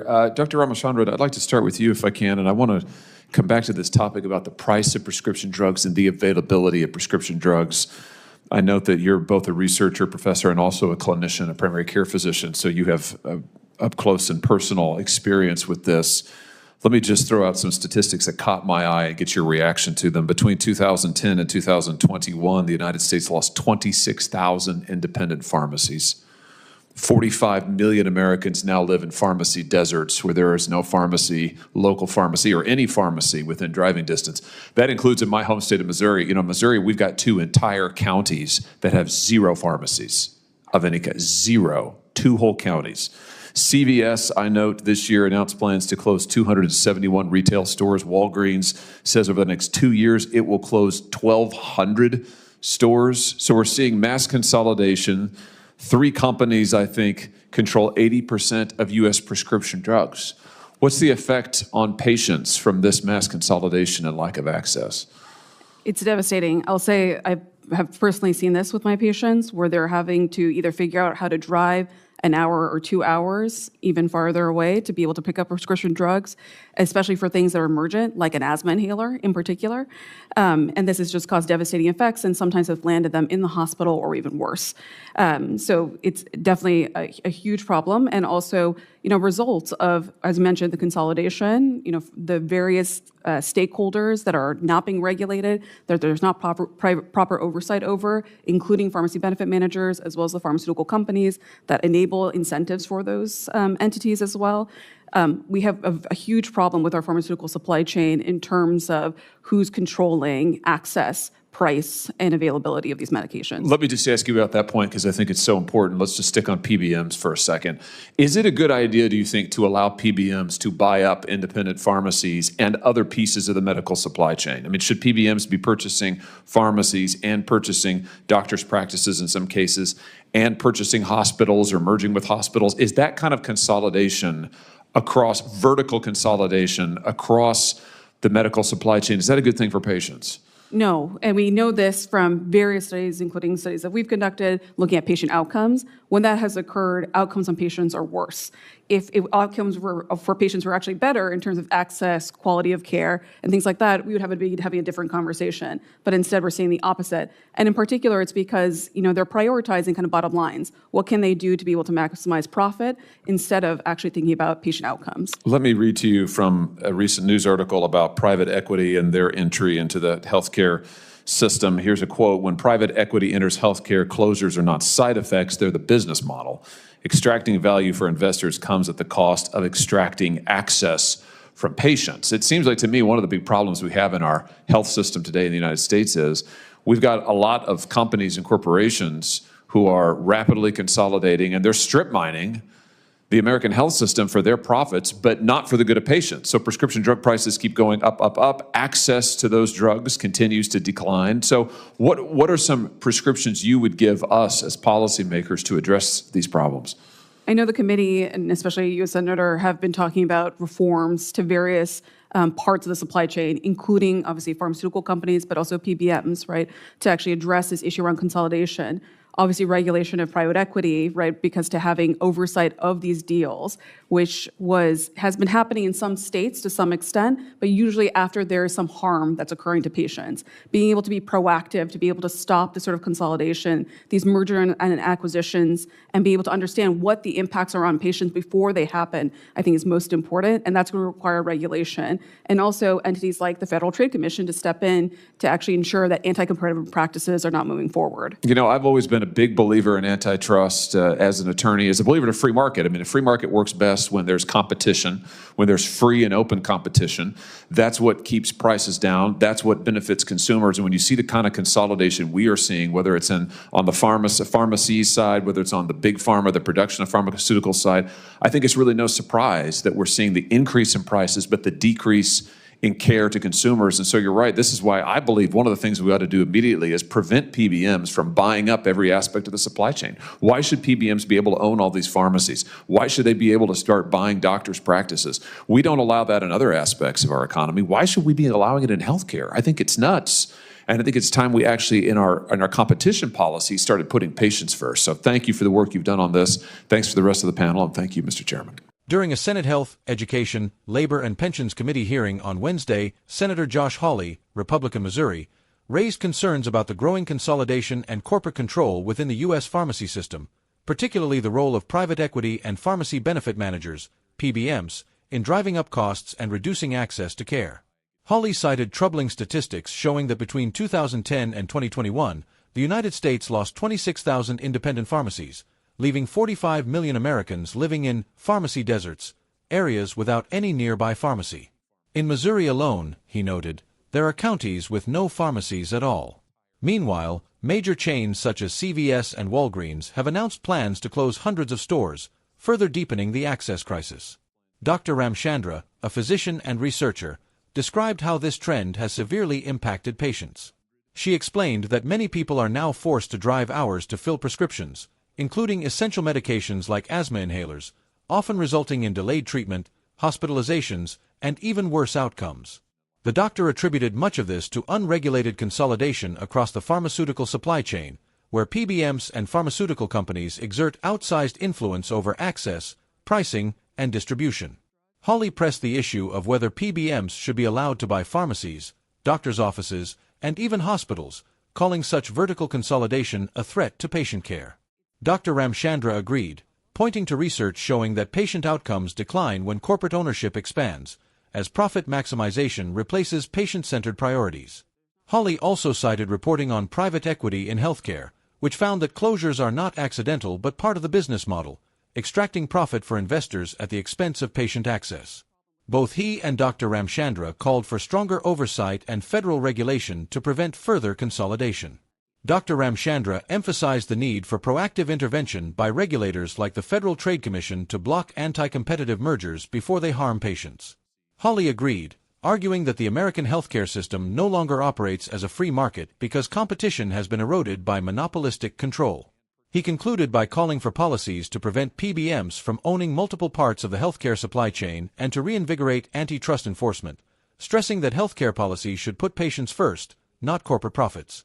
Dr. Ramachandran, I'd like to start with you if I can, and I want to come back to this topic about the price of prescription drugs and the availability of prescription drugs. I note that you're both a researcher, professor, and also a clinician, a primary care physician, so you have up close and personal experience with this. Let me just throw out some statistics that caught my eye and get your reaction to them. Between 2010 and 2021, the United States lost 26,000 independent pharmacies. 45 million Americans now live in pharmacy deserts where there is no pharmacy, local pharmacy, or any pharmacy within driving distance. That includes in my home state of Missouri. You know, Missouri, we've got 2 entire counties that have 0 pharmacies of any kind. 0. 2 whole counties. CVS, I note, this year announced plans to close 271 retail stores. Walgreens says over the next 2 years it will close 1,200 stores. So we're seeing mass consolidation. 3 companies, I think, control 80% of U.S. prescription drugs. What's the effect on patients from this mass consolidation and lack of access? It's devastating. I'll say I have personally seen this with my patients where they're having to either figure out how to drive an hour or 2 hours even farther away to be able to pick up prescription drugs, especially for things that are emergent, like an asthma inhaler in particular. And this has just caused devastating effects and sometimes have landed them in the hospital or even worse. So it's definitely a huge problem, and also, results of, as mentioned, the consolidation, the various stakeholders that are not being regulated, that there's not proper oversight over, including pharmacy benefit managers, as well as the pharmaceutical companies that enable incentives for those entities as well. We have a huge problem with our pharmaceutical supply chain in terms of who's controlling access, price, and availability of these medications. Let me just ask you about that point because I think it's so important. Let's just stick on PBMs for a second. Is it a good idea, do you think, to allow PBMs to buy up independent pharmacies and other pieces of the medical supply chain? I mean, should PBMs be purchasing pharmacies and purchasing doctors' practices in some cases and purchasing hospitals or merging with hospitals? Is that kind of consolidation across vertical consolidation across the medical supply chain, is that a good thing for patients? No, and we know this from various studies, including studies that we've conducted looking at patient outcomes. When that has occurred, outcomes on patients are worse. If outcomes for patients were actually better in terms of access, quality of care, and things like that, we would be having a different conversation. But instead, we're seeing the opposite. And in particular, it's because they're prioritizing kind of bottom lines. What can they do to be able to maximize profit instead of actually thinking about patient outcomes? Let me read to you from a recent news article about private equity and their entry into the healthcare system. Here's a quote: "When private equity enters healthcare, closures are not side effects, they're the business model. Extracting value for investors comes at the cost of extracting access from patients." It seems like to me one of the big problems we have in our health system today in the United States is we've got a lot of companies and corporations who are rapidly consolidating, and they're strip mining the American health system for their profits, but not for the good of patients. So prescription drug prices keep going up, up, up. Access to those drugs continues to decline. So what are some prescriptions you would give us as policymakers to address these problems? I know the committee, and especially you as Senator, have been talking about reforms to various parts of the supply chain, including obviously pharmaceutical companies, but also PBMs, right, to actually address this issue around consolidation. Obviously, regulation of private equity, right, because to having oversight of these deals, which has been happening in some states to some extent, but usually after there is some harm that's occurring to patients. Being able to be proactive, to be able to stop this sort of consolidation, these merger and acquisitions, and be able to understand what the impacts are on patients before they happen, I think is most important, and that's going to require regulation. And also entities like the Federal Trade Commission to step in to actually ensure that anti-competitive practices are not moving forward. I've always been a big believer in antitrust as an attorney, as a believer in a free market. I mean, a free market works best when there's competition, when there's free and open competition. That's what keeps prices down. That's what benefits consumers. And when you see the kind of consolidation we are seeing, whether it's on the pharmacy side, whether it's on the big pharma, the production of pharmaceutical side, I think it's really no surprise that we're seeing the increase in prices, but the decrease in care to consumers. And so you're right. This is why I believe one of the things we ought to do immediately is prevent PBMs from buying up every aspect of the supply chain. Why should PBMs be able to own all these pharmacies? Why should they be able to start buying doctors' practices? We don't allow that in other aspects of our economy. Why should we be allowing it in healthcare? I think it's nuts. And I think it's time we actually, in our competition policy, started putting patients first. So thank you for the work you've done on this. Thanks for the rest of the panel, and thank you, Mr. Chairman. During a Senate Health, Education, Labor and Pensions Committee hearing on Wednesday, Senator Josh Hawley, Republican Missouri, raised concerns about the growing consolidation and corporate control within the U.S. pharmacy system, particularly the role of private equity and pharmacy benefit managers, PBMs, in driving up costs and reducing access to care. Hawley cited troubling statistics showing that between 2010 and 2021, the United States lost 26,000 independent pharmacies, leaving 45 million Americans living in pharmacy deserts, areas without any nearby pharmacy. In Missouri alone, he noted, there are counties with no pharmacies at all. Meanwhile, major chains such as CVS and Walgreens have announced plans to close hundreds of stores, further deepening the access crisis. Dr. Ramchandra, a physician and researcher, described how this trend has severely impacted patients. She explained that many people are now forced to drive hours to fill prescriptions, including essential medications like asthma inhalers, often resulting in delayed treatment, hospitalizations, and even worse outcomes. The doctor attributed much of this to unregulated consolidation across the pharmaceutical supply chain, where PBMs and pharmaceutical companies exert outsized influence over access, pricing, and distribution. Hawley pressed the issue of whether PBMs should be allowed to buy pharmacies, doctors' offices, and even hospitals, calling such vertical consolidation a threat to patient care. Dr. Ramchandra agreed, pointing to research showing that patient outcomes decline when corporate ownership expands, as profit maximization replaces patient-centered priorities. Hawley also cited reporting on private equity in healthcare, which found that closures are not accidental but part of the business model, extracting profit for investors at the expense of patient access. Both he and Dr. Ramchandra called for stronger oversight and federal regulation to prevent further consolidation. Dr. Ramchandra emphasized the need for proactive intervention by regulators like the Federal Trade Commission to block anti-competitive mergers before they harm patients. Hawley agreed, arguing that the American healthcare system no longer operates as a free market because competition has been eroded by monopolistic control. He concluded by calling for policies to prevent PBMs from owning multiple parts of the healthcare supply chain and to reinvigorate antitrust enforcement, stressing that healthcare policy should put patients first, not corporate profits.